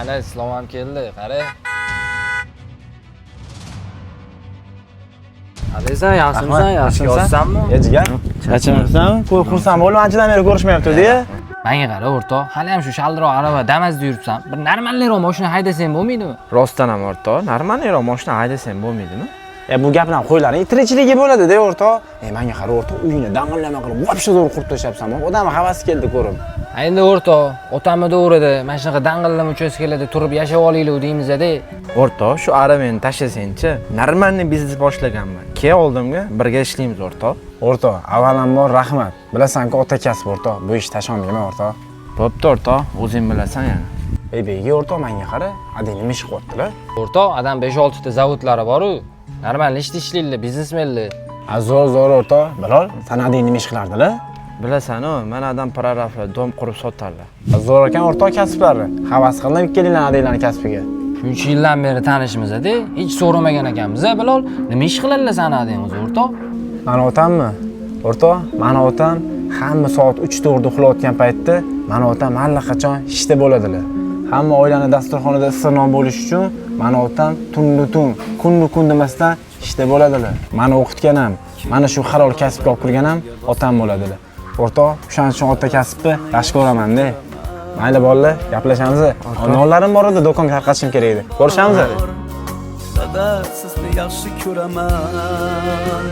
ana Islom ham keldi, qara. Alaysan, yaxshimisan, yaxshimisanmi? Jigar. Charchamayapsanmi? Xursand bo'ldim, anchadan beri ko'rishmayapti-da. Menga qara, o'rtoq. Hali ham shu shaldiroq arava Damas'da yuribsan. Bir normalroq mashina haydasang bo'lmaydimi? Rostdan ham o'rtoq, normalroq mashina haydasang bo'lmaydimi? Bu gapdan qo'ylaring, tirikchiligi bo'ladi-da, o'rtoq. Menga qara, o'rtoq, uyini dang'illama qilib, vobshe zo'r qurib tashlabsan. Odam havasi keldi ko'rib. Endi o'rtoq, otamni to'g'rida, mana shunaqa dang'illama uchastkalarda turib yashab olaylik deymiz-da. O'rtoq, shu aravani tashlasang-chi, normalniy biznes boshlaganman. Keyin oldimga birga ishlaymiz o'rtoq. O'rtoq, avvalambor rahmat. Bilasan-ku, ota kasb o'rtoq. Bu ish tashlanmayman o'rtoq. Bo'pti o'rtoq, o'zing bilasan yana. Bega o'rtoq, menga qara, adang nima ish qilyaptilar? O'rtoq, adam 5-6 ta zavodlari bor-ku. Normal ishda ishlaydilar, biznesmenlar. Zo'r o'rtoq. Bilol, sana adang nima ish qilardilar? Bilasan-ku, mana adam prorablar dom qurib sotarlar. Zo'r ekan o'rtoq kasblari. Havas qildim kelinglar adanglarning kasbiga. Shuncha yildan beri tanishmiz-da. Hech so'ramagan ekanmiz-a, Bilol. Nima ish qiladilar sana adingiz, o'rtoq? Mana otammi? O'rtoq, mana otam hamma soat 3-4 uxlayotgan paytda mana otam allaqachon ishda bo'ladilar. Hamma oilani dasturxonida issiqnom bo'lish uchun mana otam tun kun demasdan ishda bo'ladilar. Mani o'qitganam, mana shu halol kasbga olib kirganam otam bo'ladilar. O'rtoq, o'shaning uchun ota kasbni yaxshi ko'raman-da. Mayli bolalar, gaplashamiz. Nonlarim bor edi, do'konga tarqatishim kerak edi. Ko'rishamiz. Sada sizni yaxshi ko'raman.